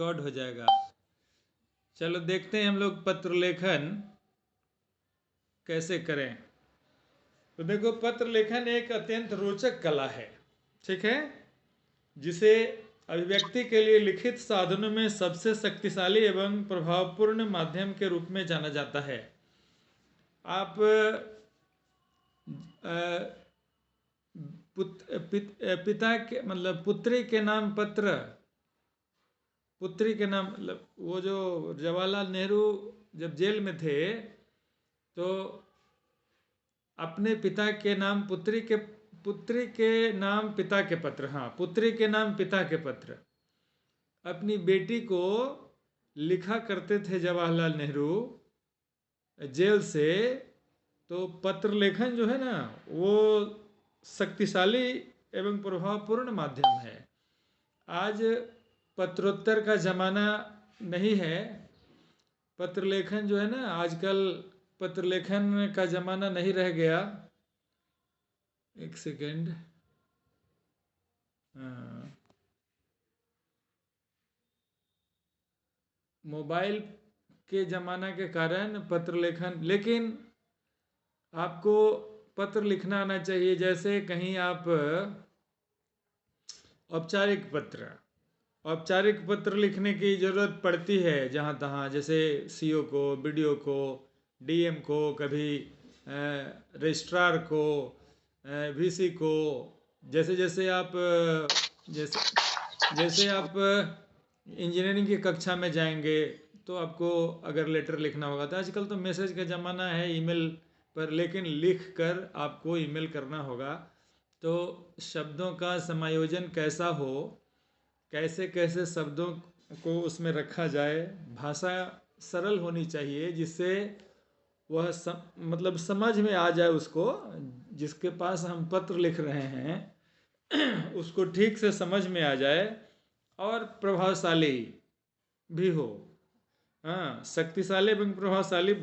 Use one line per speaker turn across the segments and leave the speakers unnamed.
Record हो जाएगा। चलो देखते हैं हम लोग पत्र लेखन कैसे करें। तो देखो, पत्र लेखन एक अत्यंत रोचक कला है, ठीक है, जिसे अभिव्यक्ति के लिए लिखित साधनों में सबसे शक्तिशाली एवं प्रभावपूर्ण माध्यम के रूप में जाना जाता है। आप पिता के मतलब पुत्री के नाम पत्र, पुत्री के नाम मतलब वो जो जवाहरलाल नेहरू जब जेल में थे तो अपने पिता के नाम पुत्री के नाम पिता के पत्र, हाँ, पुत्री के नाम पिता के पत्र अपनी बेटी को लिखा करते थे जवाहरलाल नेहरू जेल से। तो पत्र लेखन जो है ना, वो शक्तिशाली एवं प्रभावपूर्ण माध्यम है। आज पत्रोत्तर का ज़माना नहीं है। पत्र लेखन जो है ना, आजकल पत्र लेखन का ज़माना नहीं रह गया। एक सेकेंड, हाँ, मोबाइल के ज़माना के कारण पत्र लेखन, लेकिन आपको पत्र लिखना आना चाहिए। जैसे कहीं आप औपचारिक पत्र लिखने की ज़रूरत पड़ती है जहाँ तहाँ, जैसे सीओ को, बीडीओ को, डीएम को, कभी रजिस्ट्रार को, वीसी को। जैसे जैसे आप जैसे आप इंजीनियरिंग की कक्षा में जाएंगे तो आपको अगर लेटर लिखना होगा, तो आजकल तो मैसेज का ज़माना है, ईमेल पर, लेकिन लिख कर आपको ईमेल करना होगा। तो शब्दों का समायोजन कैसा हो, कैसे कैसे शब्दों को उसमें रखा जाए, भाषा सरल होनी चाहिए जिससे वह मतलब समझ में आ जाए उसको, जिसके पास हम पत्र लिख रहे हैं उसको ठीक से समझ में आ जाए और प्रभावशाली भी हो। हाँ, शक्तिशाली एवं प्रभावशाली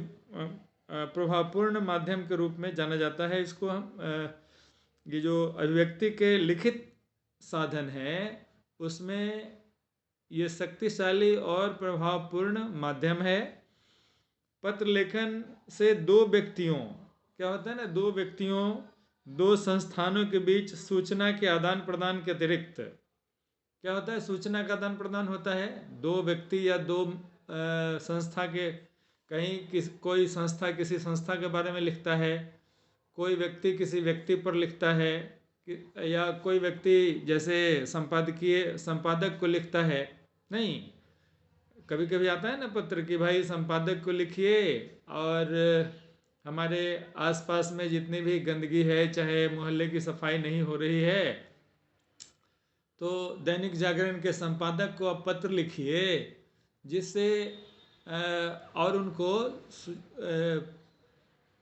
प्रभावपूर्ण माध्यम के रूप में जाना जाता है इसको। हम ये जो अभिव्यक्ति के लिखित साधन है उसमें ये शक्तिशाली और प्रभावपूर्ण माध्यम है। पत्र लेखन से दो व्यक्तियों, क्या होता है ना, दो व्यक्तियों, दो संस्थानों के बीच सूचना के आदान प्रदान के अतिरिक्त क्या होता है, सूचना का आदान प्रदान होता है। दो व्यक्ति या दो संस्था के, कहीं कोई संस्था किसी संस्था के बारे में लिखता है, कोई व्यक्ति किसी व्यक्ति पर लिखता है, या कोई व्यक्ति जैसे संपादक को लिखता है। नहीं, कभी कभी आता है ना पत्र कि भाई संपादक को लिखिए और हमारे आसपास में जितनी भी गंदगी है, चाहे मोहल्ले की सफाई नहीं हो रही है, तो दैनिक जागरण के संपादक को आप पत्र लिखिए, जिससे और उनको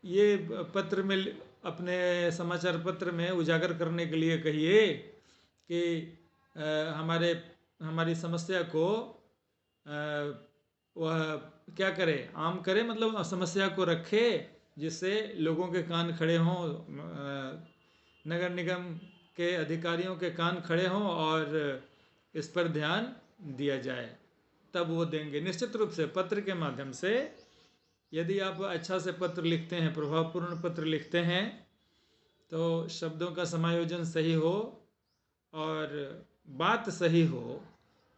ये पत्र में अपने समाचार पत्र में उजागर करने के लिए कहिए कि हमारी समस्या को वह क्या करे, आम करे, मतलब समस्या को रखे, जिससे लोगों के कान खड़े हों, नगर निगम के अधिकारियों के कान खड़े हों और इस पर ध्यान दिया जाए, तब वो देंगे। निश्चित रूप से पत्र के माध्यम से यदि आप अच्छा से पत्र लिखते हैं, प्रभावपूर्ण पत्र लिखते हैं, तो शब्दों का समायोजन सही हो और बात सही हो,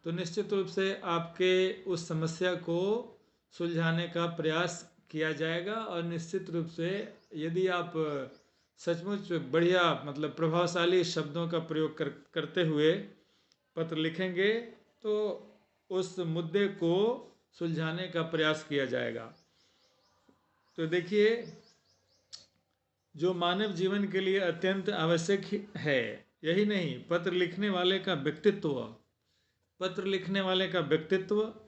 तो निश्चित रूप से आपके उस समस्या को सुलझाने का प्रयास किया जाएगा। और निश्चित रूप से यदि आप सचमुच बढ़िया मतलब प्रभावशाली शब्दों का प्रयोग करते हुए पत्र लिखेंगे तो उस मुद्दे को सुलझाने का प्रयास किया जाएगा। तो देखिए, जो मानव जीवन के लिए अत्यंत आवश्यक है, यही नहीं, पत्र लिखने वाले का व्यक्तित्व,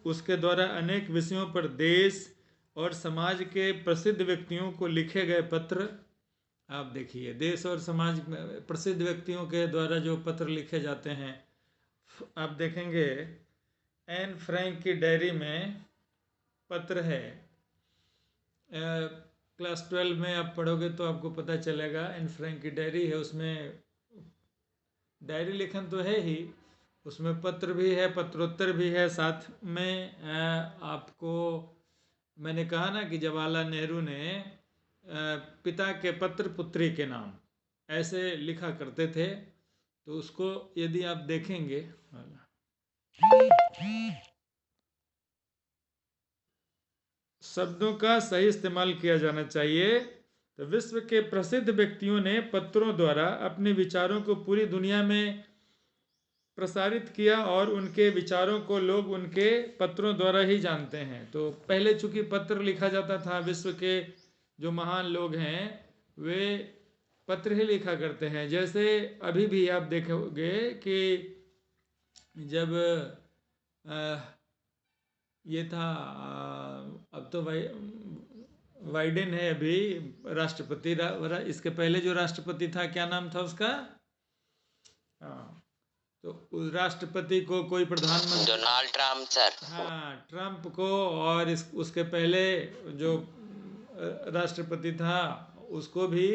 उसके द्वारा अनेक विषयों पर देश और समाज के प्रसिद्ध व्यक्तियों को लिखे गए पत्र। आप देखिए, देश और समाज में प्रसिद्ध व्यक्तियों के द्वारा जो पत्र लिखे जाते हैं, आप देखेंगे एन फ्रैंक की डायरी में पत्र है। क्लास 12 में आप पढ़ोगे तो आपको पता चलेगा, एन फ्रैंक की डायरी है, उसमें डायरी लेखन तो है ही, उसमें पत्र भी है, पत्रोत्तर भी है, साथ में आपको मैंने कहा ना कि जवाहरलाल नेहरू ने पिता के पत्र पुत्री के नाम ऐसे लिखा करते थे। तो उसको यदि आप देखेंगे, शब्दों का सही इस्तेमाल किया जाना चाहिए। तो विश्व के प्रसिद्ध व्यक्तियों ने पत्रों द्वारा अपने विचारों को पूरी दुनिया में प्रसारित किया और उनके विचारों को लोग उनके पत्रों द्वारा ही जानते हैं। तो पहले चूंकि पत्र लिखा जाता था, विश्व के जो महान लोग हैं वे पत्र ही लिखा करते हैं। जैसे अभी भी आप देखोगे कि जब ये था, अब तो वाइडेन है अभी राष्ट्रपति, इसके पहले जो राष्ट्रपति था क्या नाम था उसका? हाँ, तो उस राष्ट्रपति को कोई प्रधानमंत्री,
डोनाल्ड ट्रम्प सर।
हाँ, ट्रम्प को, और उसके पहले जो राष्ट्रपति था उसको भी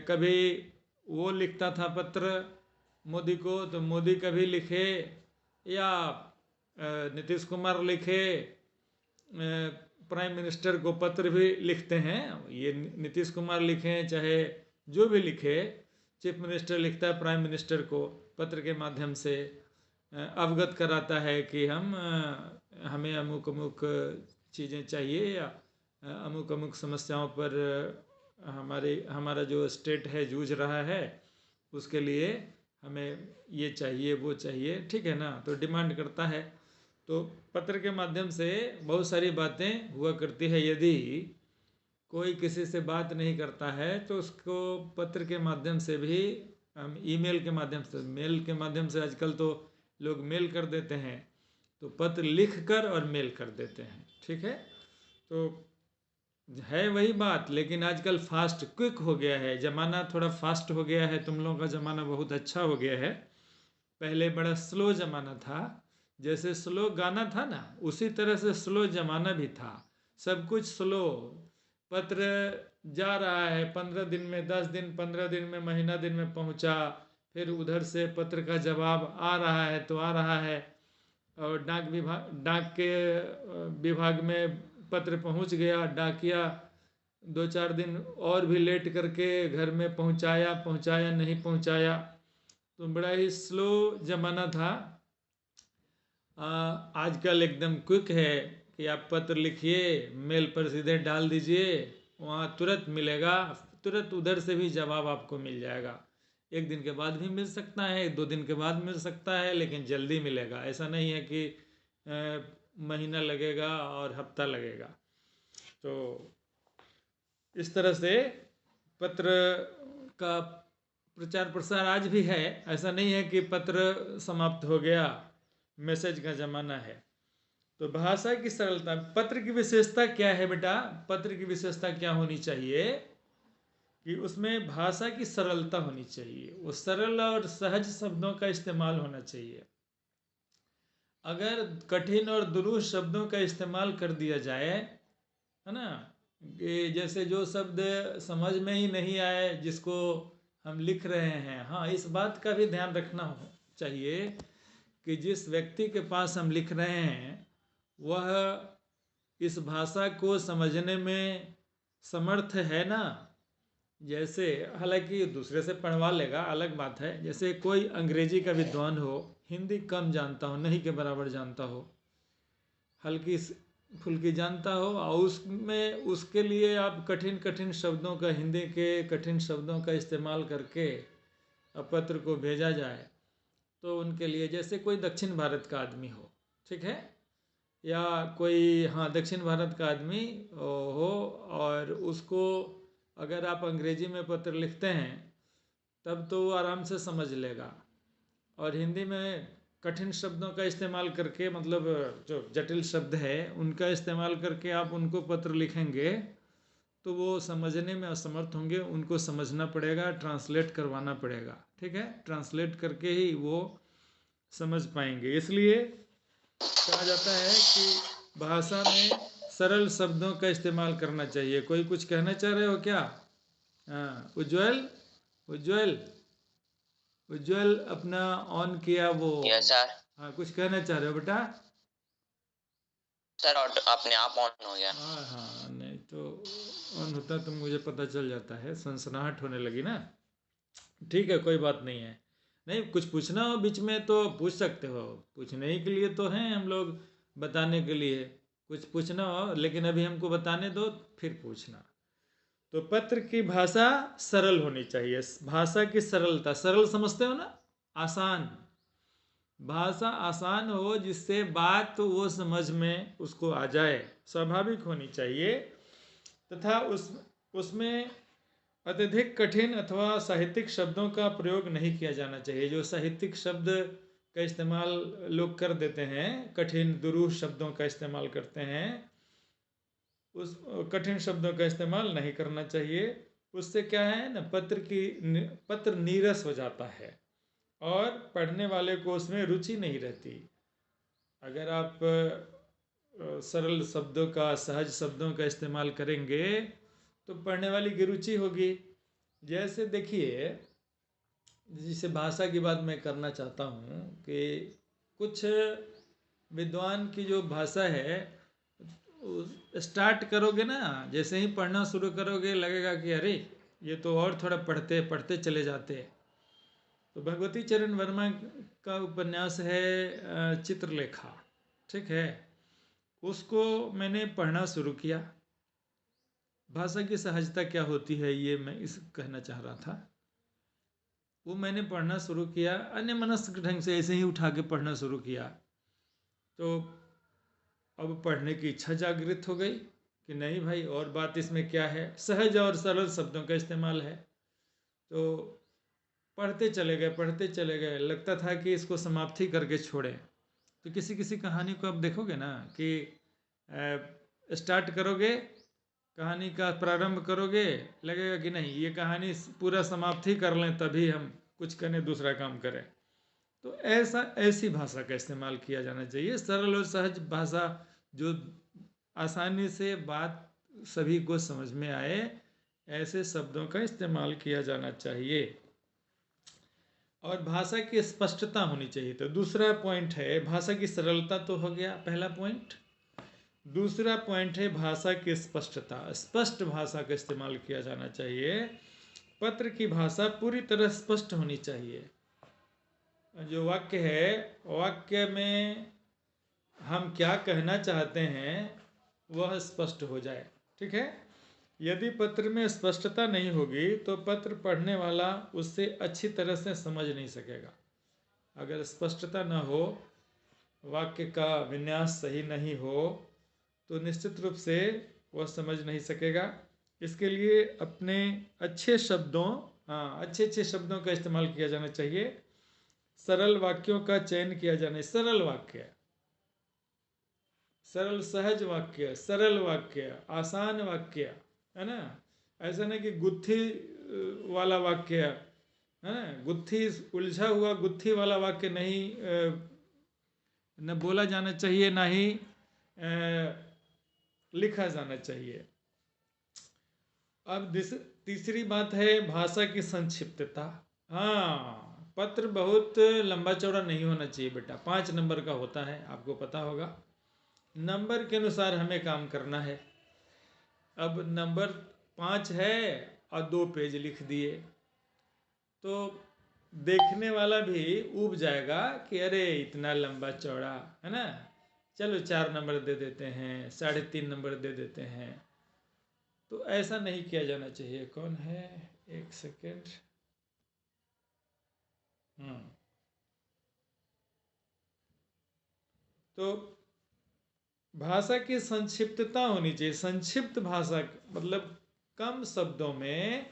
कभी वो लिखता था पत्र मोदी को, तो मोदी कभी लिखे, या नीतीश कुमार लिखे, प्राइम मिनिस्टर को पत्र भी लिखते हैं। ये नीतीश कुमार लिखें चाहे जो भी लिखे, चीफ मिनिस्टर लिखता है प्राइम मिनिस्टर को पत्र के माध्यम से, अवगत कराता है कि हमें अमुक अमुक चीज़ें चाहिए, या अमुक अमुक समस्याओं पर हमारा जो स्टेट है जूझ रहा है, उसके लिए हमें ये चाहिए वो चाहिए, ठीक है ना। तो डिमांड करता है। तो पत्र के माध्यम से बहुत सारी बातें हुआ करती है। यदि कोई किसी से बात नहीं करता है तो उसको पत्र के माध्यम से भी, हम ईमेल के माध्यम से, मेल के माध्यम से आजकल तो लोग मेल कर देते हैं, तो पत्र लिख कर और मेल कर देते हैं, ठीक है। तो है वही बात, लेकिन आजकल फास्ट क्विक हो गया है ज़माना, थोड़ा फास्ट हो गया है। तुम लोगों का ज़माना बहुत अच्छा हो गया है। पहले बड़ा स्लो ज़माना था, जैसे स्लो गाना था ना, उसी तरह से स्लो ज़माना भी था। सब कुछ स्लो, पत्र जा रहा है 15 दिन में, 10 दिन, 15 दिन में, महीना दिन में पहुंचा, फिर उधर से पत्र का जवाब आ रहा है तो आ रहा है, और डाक के विभाग में पत्र पहुंच गया, डाकिया 2-4 दिन और भी लेट करके घर में पहुंचाया नहीं पहुंचाया, तो बड़ा ही स्लो ज़माना था। आजकल एकदम क्विक है कि आप पत्र लिखिए, मेल पर सीधे डाल दीजिए, वहाँ तुरंत मिलेगा, तुरंत उधर से भी जवाब आपको मिल जाएगा। 1 दिन के बाद भी मिल सकता है, 2 दिन के बाद मिल सकता है, लेकिन जल्दी मिलेगा। ऐसा नहीं है कि महीना लगेगा और हफ्ता लगेगा। तो इस तरह से पत्र का प्रचार प्रसार आज भी है। ऐसा नहीं है कि पत्र समाप्त हो गया, मैसेज का ज़माना है। तो भाषा की सरलता, पत्र की विशेषता क्या है बेटा? पत्र की विशेषता क्या होनी चाहिए कि उसमें भाषा की सरलता होनी चाहिए, वो सरल और सहज शब्दों का इस्तेमाल होना चाहिए। अगर कठिन और दुरूह शब्दों का इस्तेमाल कर दिया जाए, है ना, कि जैसे जो शब्द समझ में ही नहीं आए जिसको हम लिख रहे हैं, हाँ, इस बात का भी ध्यान रखना चाहिए कि जिस व्यक्ति के पास हम लिख रहे हैं वह इस भाषा को समझने में समर्थ है ना। जैसे हालांकि दूसरे से पढ़वा लेगा अलग बात है, जैसे कोई अंग्रेजी का विद्वान हो, हिंदी कम जानता हो, नहीं के बराबर जानता हो, हल्की फुल्की जानता हो, और उसमें उसके लिए आप कठिन कठिन शब्दों का, हिंदी के कठिन शब्दों का इस्तेमाल करके पत्र को भेजा जाए, तो उनके लिए, जैसे कोई दक्षिण भारत का आदमी हो, ठीक है, या कोई, हाँ, दक्षिण भारत का आदमी हो, और उसको अगर आप अंग्रेजी में पत्र लिखते हैं तब तो वो आराम से समझ लेगा, और हिंदी में कठिन शब्दों का इस्तेमाल करके, मतलब जो जटिल शब्द है उनका इस्तेमाल करके आप उनको पत्र लिखेंगे तो वो समझने में असमर्थ होंगे, उनको समझना पड़ेगा, ट्रांसलेट करवाना पड़ेगा, ठीक है, ट्रांसलेट करके ही वो समझ पाएंगे। इसलिए कहा जाता है कि भाषा में सरल शब्दों का इस्तेमाल करना चाहिए। कोई कुछ कहना चाह रहे हो क्या? हाँ, उज्ज्वल, उज्ज्वल, उज्जवल अपना ऑन किया वो।
Yes sir.
हाँ, कुछ कहना चाह रहे हो बेटा?
सर अपने आप ऑन हो गया।
हाँ हाँ, नहीं तो ऑन होता तो मुझे पता चल जाता है। सनसनाहट होने लगी ना। ठीक है, कोई बात नहीं है। नहीं, कुछ पूछना हो बीच में तो पूछ सकते हो। पूछने ही के लिए तो हैं हम लोग, बताने के लिए। कुछ पूछना हो लेकिन अभी हमको बताने दो, फिर पूछना। तो पत्र की भाषा सरल होनी चाहिए। भाषा की सरलता, सरल समझते हो ना? आसान। भाषा आसान हो जिससे बात वो समझ में उसको आ जाए, स्वाभाविक होनी चाहिए। तथा उसमें अत्यधिक कठिन अथवा साहित्यिक शब्दों का प्रयोग नहीं किया जाना चाहिए। जो साहित्यिक शब्द का इस्तेमाल लोग कर देते हैं, कठिन दुरूह शब्दों का इस्तेमाल करते हैं, उस कठिन शब्दों का इस्तेमाल नहीं करना चाहिए। उससे क्या है ना, पत्र नीरस हो जाता है और पढ़ने वाले को उसमें रुचि नहीं रहती। अगर आप सरल शब्दों का, सहज शब्दों का इस्तेमाल करेंगे तो पढ़ने वाले की रुचि होगी। जैसे देखिए, जिस भाषा की बात मैं करना चाहता हूँ कि कुछ विद्वान की जो भाषा है, स्टार्ट करोगे ना, जैसे ही पढ़ना शुरू करोगे लगेगा कि अरे ये तो और थोड़ा पढ़ते पढ़ते चले जाते। तो भगवती चरण वर्मा का उपन्यास है चित्रलेखा, ठीक है। उसको मैंने पढ़ना शुरू किया। भाषा की सहजता क्या होती है ये मैं इस कहना चाह रहा था। वो मैंने पढ़ना शुरू किया, अन्यमनस्क ढंग से ऐसे ही उठा के पढ़ना शुरू किया। तो अब पढ़ने की इच्छा जागृत हो गई कि नहीं भाई, और बात इसमें क्या है, सहज और सरल शब्दों का इस्तेमाल है। तो पढ़ते चले गए, पढ़ते चले गए, लगता था कि इसको समाप्ति करके छोड़ें। तो किसी किसी कहानी को आप देखोगे ना कि स्टार्ट करोगे, कहानी का प्रारंभ करोगे, लगेगा कि नहीं ये कहानी पूरा समाप्ति कर लें तभी हम कुछ करें, दूसरा काम करें। तो ऐसी भाषा का इस्तेमाल किया जाना चाहिए। सरल और सहज भाषा, जो आसानी से बात सभी को समझ में आए, ऐसे शब्दों का इस्तेमाल किया जाना चाहिए। और भाषा की स्पष्टता होनी चाहिए। तो दूसरा पॉइंट है भाषा की सरलता, तो हो गया पहला पॉइंट। दूसरा पॉइंट है भाषा की स्पष्टता। स्पष्ट भाषा का इस्तेमाल किया जाना चाहिए। पत्र की भाषा पूरी तरह स्पष्ट होनी चाहिए। जो वाक्य है, वाक्य में हम क्या कहना चाहते हैं वह स्पष्ट हो जाए, ठीक है। यदि पत्र में स्पष्टता नहीं होगी तो पत्र पढ़ने वाला उससे अच्छी तरह से समझ नहीं सकेगा। अगर स्पष्टता न हो, वाक्य का विन्यास सही नहीं हो, तो निश्चित रूप से वह समझ नहीं सकेगा। इसके लिए अपने अच्छे शब्दों, अच्छे अच्छे शब्दों का इस्तेमाल किया जाना चाहिए। सरल वाक्यों का चयन किया जाना है। सरल वाक्य, सरल सहज वाक्य, सरल वाक्य, आसान वाक्य, है ना। ऐसा नहीं कि गुत्थी वाला वाक्य, है ना, गुत्थी, उलझा हुआ गुत्थी वाला वाक्य नहीं न बोला जाना चाहिए, ना ही लिखा जाना चाहिए। अब तीसरी बात है भाषा की संक्षिप्तता। हाँ, पत्र बहुत लंबा चौड़ा नहीं होना चाहिए बेटा। 5 नंबर का होता है, आपको पता होगा। नंबर के अनुसार हमें काम करना है। अब नंबर 5 है और 2 पेज लिख दिए तो देखने वाला भी ऊब जाएगा कि अरे इतना लंबा चौड़ा, है ना, चलो 4 नंबर दे देते हैं, 3.5 नंबर दे देते हैं। तो ऐसा नहीं किया जाना चाहिए। कौन है, एक सेकेंड। तो भाषा की संक्षिप्तता होनी चाहिए। संक्षिप्त भाषा मतलब कम शब्दों में,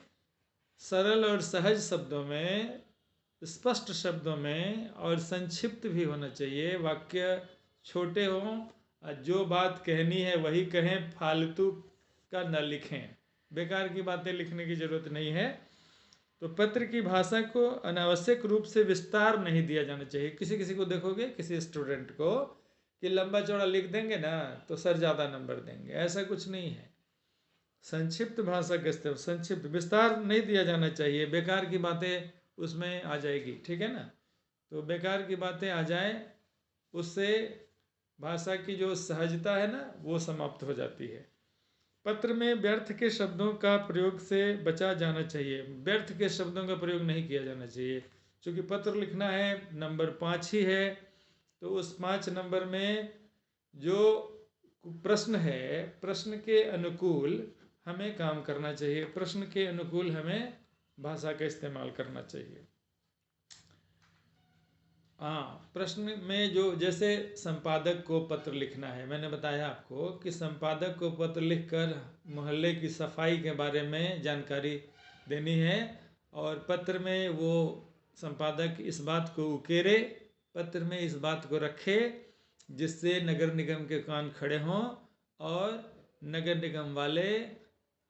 सरल और सहज शब्दों में, स्पष्ट शब्दों में, और संक्षिप्त भी होना चाहिए। वाक्य छोटे हों, जो बात कहनी है वही कहें, फालतू का न लिखें, बेकार की बातें लिखने की जरूरत नहीं है। तो पत्र की भाषा को अनावश्यक रूप से विस्तार नहीं दिया जाना चाहिए। किसी किसी को देखोगे, किसी स्टूडेंट को, कि लंबा चौड़ा लिख देंगे ना तो सर ज़्यादा नंबर देंगे। ऐसा कुछ नहीं है। संक्षिप्त भाषा के इस्तेमाल, संक्षिप्त, विस्तार नहीं दिया जाना चाहिए। बेकार की बातें उसमें आ जाएगी, ठीक है ना। तो बेकार की बातें आ जाए, उससे भाषा की जो सहजता है ना वो समाप्त हो जाती है। पत्र में व्यर्थ के शब्दों का प्रयोग से बचा जाना चाहिए। व्यर्थ के शब्दों का प्रयोग नहीं किया जाना चाहिए, क्योंकि पत्र लिखना है, नंबर 5 ही है, तो उस 5 नंबर में जो प्रश्न है, प्रश्न के अनुकूल हमें काम करना चाहिए, प्रश्न के अनुकूल हमें भाषा का इस्तेमाल करना चाहिए। हाँ, प्रश्न में जो जैसे संपादक को पत्र लिखना है, मैंने बताया आपको कि संपादक को पत्र लिखकर मोहल्ले की सफाई के बारे में जानकारी देनी है, और पत्र में वो संपादक इस बात को उकेरे, पत्र में इस बात को रखे जिससे नगर निगम के कान खड़े हों और नगर निगम वाले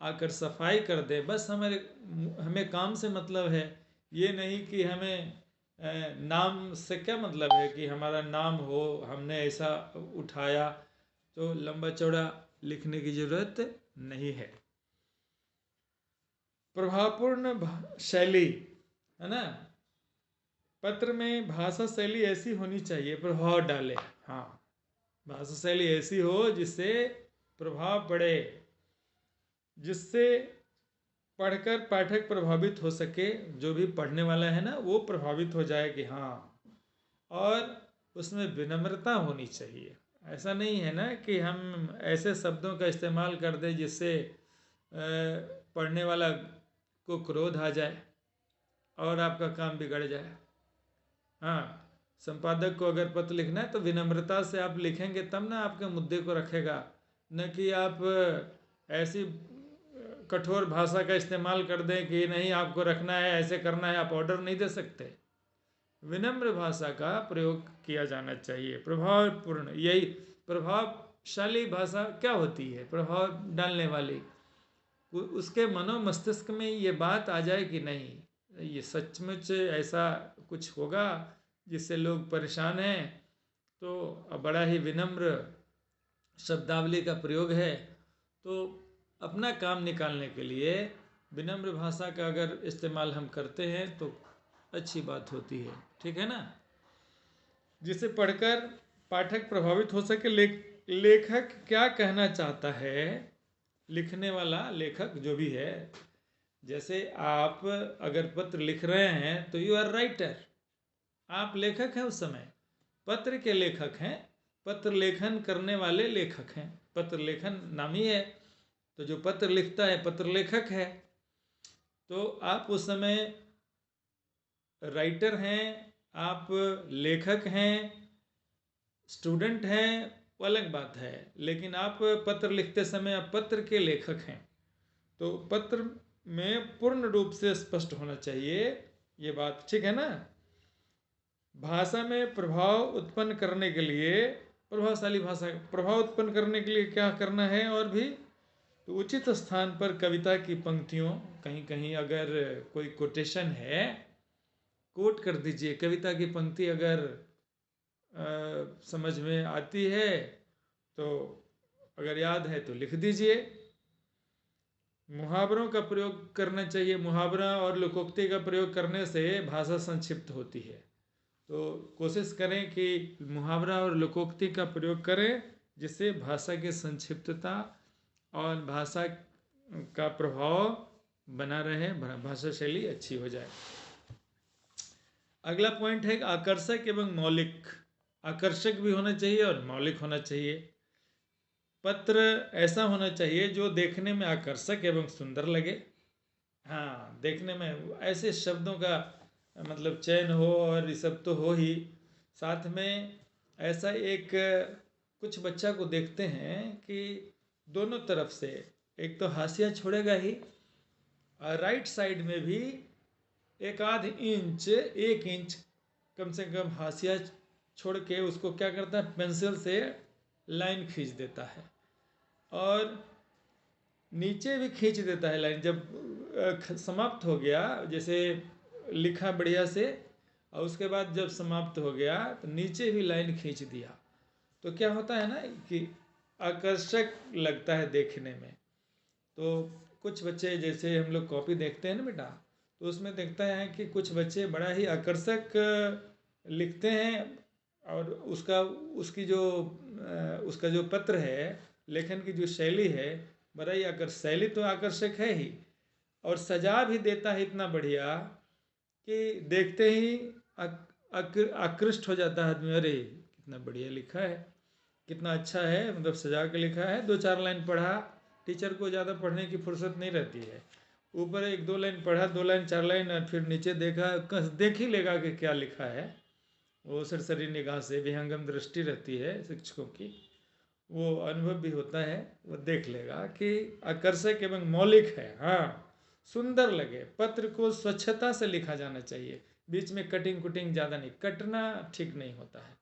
आकर सफाई कर दे। बस हमें काम से मतलब है, ये नहीं कि हमें नाम से क्या मतलब है कि हमारा नाम हो, हमने ऐसा उठाया, तो लंबा चौड़ा लिखने की जरूरत नहीं है। प्रभावपूर्ण शैली है ना, पत्र में भाषा शैली ऐसी होनी चाहिए प्रभाव डाले। हाँ, भाषा शैली ऐसी हो जिससे प्रभाव पड़े, जिससे पढ़कर पाठक प्रभावित हो सके, जो भी पढ़ने वाला है ना वो प्रभावित हो जाए कि हाँ, और उसमें विनम्रता होनी चाहिए। ऐसा नहीं है ना कि हम ऐसे शब्दों का इस्तेमाल कर दें जिससे पढ़ने वाला को क्रोध आ जाए और आपका काम बिगड़ जाए। हाँ, संपादक को अगर पत्र लिखना है तो विनम्रता से आप लिखेंगे तब ना आपके मुद्दे को रखेगा, न कि आप ऐसी कठोर भाषा का इस्तेमाल कर दें कि नहीं आपको रखना है, ऐसे करना है, आप ऑर्डर नहीं दे सकते। विनम्र भाषा का प्रयोग किया जाना चाहिए, प्रभावपूर्ण। यही प्रभावशाली भाषा क्या होती है, प्रभाव डालने वाली, उसके मनो मस्तिष्क में ये बात आ जाए कि नहीं ये सचमुच ऐसा कुछ होगा जिससे लोग परेशान हैं, तो बड़ा ही विनम्र शब्दावली का प्रयोग है। तो अपना काम निकालने के लिए विनम्र भाषा का अगर इस्तेमाल हम करते हैं तो अच्छी बात होती है, ठीक है ना, जिसे पढ़कर पाठक प्रभावित हो सके। लेखक क्या कहना चाहता है, लिखने वाला लेखक जो भी है, जैसे आप अगर पत्र लिख रहे हैं तो यू आर राइटर, आप लेखक हैं, उस समय पत्र के लेखक हैं, पत्र लेखन करने वाले लेखक हैं, पत्र लेखन नाम ही है, तो जो पत्र लिखता है पत्र लेखक है। तो आप उस समय राइटर हैं, आप लेखक हैं, स्टूडेंट हैं, वो अलग बात है, लेकिन आप पत्र लिखते समय आप पत्र के लेखक हैं। तो पत्र में पूर्ण रूप से स्पष्ट होना चाहिए ये बात, ठीक है ना। भाषा में प्रभाव उत्पन्न करने के लिए, प्रभावशाली भाषा प्रभाव उत्पन्न करने के लिए क्या करना है, और भी तो उचित स्थान पर कविता की पंक्तियों, कहीं कहीं अगर कोई कोटेशन है कोट कर दीजिए। कविता की पंक्ति अगर समझ में आती है तो, अगर याद है तो लिख दीजिए। मुहावरों का प्रयोग करना चाहिए, मुहावरा और लोकोक्ति का प्रयोग करने से भाषा संक्षिप्त होती है, तो कोशिश करें कि मुहावरा और लोकोक्ति का प्रयोग करें जिससे भाषा की संक्षिप्तता और भाषा का प्रभाव बना रहे, भाषा शैली अच्छी हो जाए। अगला पॉइंट है आकर्षक एवं मौलिक। आकर्षक भी होना चाहिए और मौलिक होना चाहिए। पत्र ऐसा होना चाहिए जो देखने में आकर्षक एवं सुंदर लगे। हाँ, देखने में ऐसे शब्दों का मतलब चयन हो, और ये सब तो हो ही, साथ में ऐसा एक कुछ बच्चा को देखते हैं कि दोनों तरफ से एक तो हाशिया छोड़ेगा ही, और राइट साइड में भी 1 इंच कम से कम हाशिया छोड़ के उसको क्या करता है, पेंसिल से लाइन खींच देता है, और नीचे भी खींच देता है लाइन। जब समाप्त हो गया, जैसे लिखा बढ़िया से, और उसके बाद जब समाप्त हो गया तो नीचे भी लाइन खींच दिया, तो क्या होता है ना कि आकर्षक लगता है देखने में। तो कुछ बच्चे, जैसे हम लोग कॉपी देखते हैं ना बेटा, तो उसमें देखता है कि कुछ बच्चे बड़ा ही आकर्षक लिखते हैं और उसका जो पत्र है, लेखन की जो शैली है, बड़ा ही शैली तो आकर्षक है ही, और सजा भी देता है इतना बढ़िया कि देखते ही आकृष्ट हो जाता है आदमी। अरे कितना बढ़िया लिखा है, कितना अच्छा है, मतलब सजा के लिखा है। 2-4 लाइन पढ़ा, टीचर को ज़्यादा पढ़ने की फुर्सत नहीं रहती है, ऊपर 1-2 लाइन पढ़ा, 2 लाइन 4 लाइन, और फिर नीचे देखा, देख ही लेगा कि क्या लिखा है। वो सरसरी निगाह से, विहंगम दृष्टि रहती है शिक्षकों की, वो अनुभव भी होता है, वो देख लेगा कि आकर्षक एवं मौलिक है। हाँ, सुंदर लगे। पत्र को स्वच्छता से लिखा जाना चाहिए, बीच में कटिंग कुटिंग ज़्यादा नहीं, कटना ठीक नहीं होता है।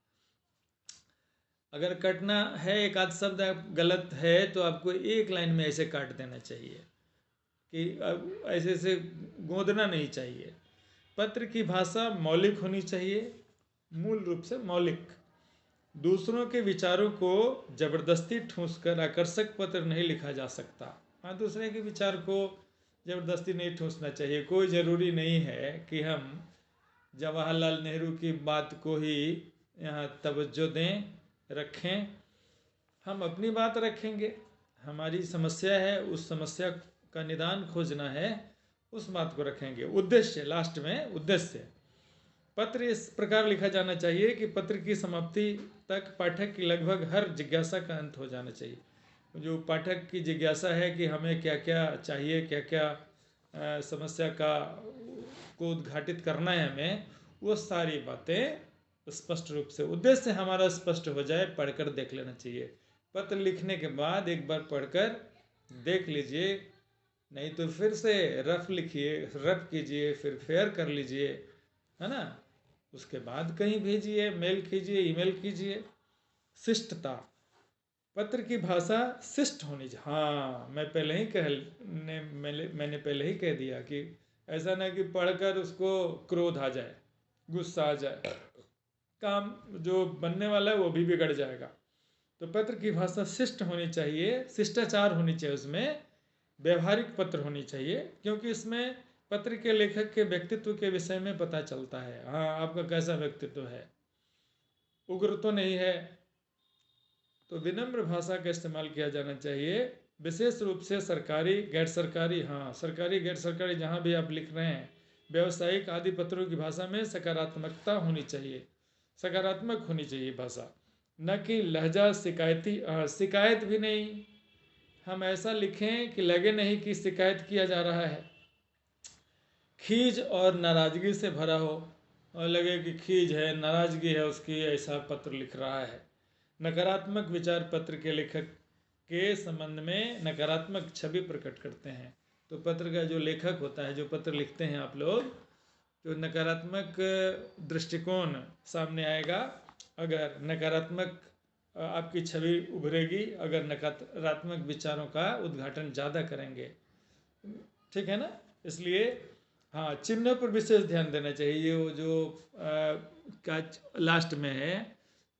अगर कटना है, एक आध शब्द गलत है तो आपको एक लाइन में ऐसे काट देना चाहिए कि ऐसे ऐसे गोदना नहीं चाहिए। पत्र की भाषा मौलिक होनी चाहिए, मूल रूप से मौलिक। दूसरों के विचारों को जबरदस्ती ठूंसकर आकर्षक पत्र नहीं लिखा जा सकता। हाँ, दूसरे के विचार को जबरदस्ती नहीं ठूंसना चाहिए। कोई ज़रूरी नहीं है कि हम जवाहरलाल नेहरू की बात को ही यहाँ तवज्जो दें, रखें। हम अपनी बात रखेंगे, हमारी समस्या है, उस समस्या का निदान खोजना है, उस बात को रखेंगे। उद्देश्य, लास्ट में उद्देश्य। पत्र इस प्रकार लिखा जाना चाहिए कि पत्र की समाप्ति तक पाठक की लगभग हर जिज्ञासा का अंत हो जाना चाहिए। जो पाठक की जिज्ञासा है कि हमें क्या क्या चाहिए, क्या क्या समस्या को उद्घाटित करना है हमें, वो सारी बातें स्पष्ट रूप से, उद्देश्य हमारा स्पष्ट हो जाए, पढ़कर देख लेना चाहिए। पत्र लिखने के बाद एक बार पढ़कर देख लीजिए, नहीं तो फिर से रफ लिखिए, रफ कीजिए, फिर फेयर कर लीजिए, है ना। उसके बाद कहीं भेजिए, मेल कीजिए, ईमेल कीजिए। शिष्टता, पत्र की भाषा शिष्ट होनी चाहिए। हाँ, मैंने पहले ही कह दिया कि ऐसा ना कि पढ़कर उसको क्रोध आ जाए, गुस्सा आ जाए, काम जो बनने वाला है वो भी बिगड़ जाएगा। तो पत्र की भाषा शिष्ट होनी चाहिए, शिष्टाचार होनी चाहिए, उसमें व्यवहारिक पत्र होनी चाहिए, क्योंकि इसमें पत्र के लेखक के व्यक्तित्व के विषय में पता चलता है। हाँ, आपका कैसा व्यक्तित्व है, उग्र तो नहीं है। तो विनम्र भाषा का इस्तेमाल किया जाना चाहिए, विशेष रूप से सरकारी, गैर सरकारी, हाँ सरकारी गैर सरकारी जहाँ भी आप लिख रहे हैं, व्यावसायिक आदि पत्रों की भाषा में सकारात्मकता होनी चाहिए, सकारात्मक होनी चाहिए भाषा, न कि लहजा शिकायती। शिकायत भी नहीं, हम ऐसा लिखें कि लगे नहीं कि शिकायत किया जा रहा है। खीज और नाराज़गी से भरा हो और लगे कि खीज है, नाराज़गी है उसकी, ऐसा पत्र लिख रहा है। नकारात्मक विचार पत्र के लेखक के संबंध में नकारात्मक छवि प्रकट करते हैं। तो पत्र का जो लेखक होता है, जो पत्र लिखते हैं आप लोग, तो नकारात्मक दृष्टिकोण सामने आएगा। अगर नकारात्मक आपकी छवि उभरेगी, अगर नकारात्मक विचारों का उद्घाटन ज़्यादा करेंगे, ठीक है ना। इसलिए हाँ, चिन्हों पर विशेष ध्यान देना चाहिए। वो जो का लास्ट में है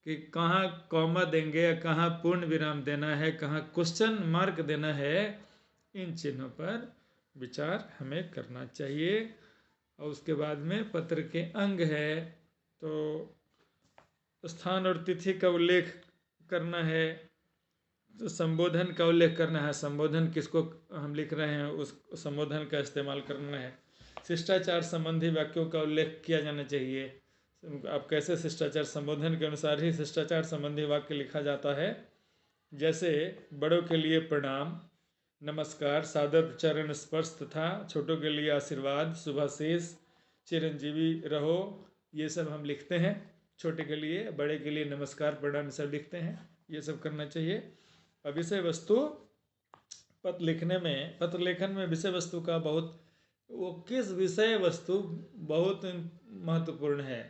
कि कहाँ कॉमा देंगे, कहाँ पूर्ण विराम देना है, कहाँ क्वेश्चन मार्क देना है, इन चिन्हों पर विचार हमें करना चाहिए। और उसके बाद में पत्र के अंग है, तो स्थान और तिथि का उल्लेख करना है, तो संबोधन का उल्लेख करना है, संबोधन किसको हम लिख रहे हैं उस संबोधन का इस्तेमाल करना है। शिष्टाचार संबंधी वाक्यों का उल्लेख किया जाना चाहिए। आप कैसे शिष्टाचार, संबोधन के अनुसार ही शिष्टाचार संबंधी वाक्य लिखा जाता है। जैसे बड़ों के लिए प्रणाम, नमस्कार, सादर चरण स्पर्श तथा छोटों के लिए आशीर्वाद, शुभाशीष, चिरंजीवी रहो, ये सब हम लिखते हैं। छोटे के लिए, बड़े के लिए नमस्कार प्रणाम सब लिखते हैं, ये सब करना चाहिए। अब विषय वस्तु, पत्र लेखन में विषय वस्तु का बहुत, वो किस विषय वस्तु बहुत महत्वपूर्ण है।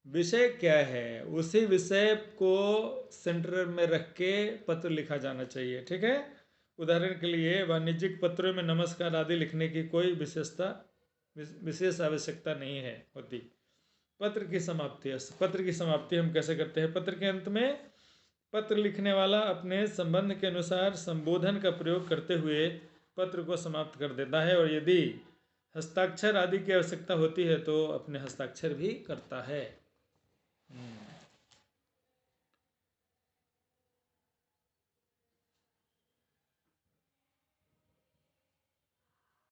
विषय क्या है, उसी विषय को सेंटर में रख के पत्र लिखा जाना चाहिए, ठीक है। उदाहरण के लिए वाणिज्यिक पत्रों में नमस्कार आदि लिखने की कोई विशेष आवश्यकता नहीं है होती। पत्र की समाप्ति हम कैसे करते हैं। पत्र के अंत में पत्र लिखने वाला अपने संबंध के अनुसार संबोधन का प्रयोग करते हुए पत्र को समाप्त कर देता है। और यदि हस्ताक्षर आदि की आवश्यकता होती है तो अपने हस्ताक्षर भी करता है।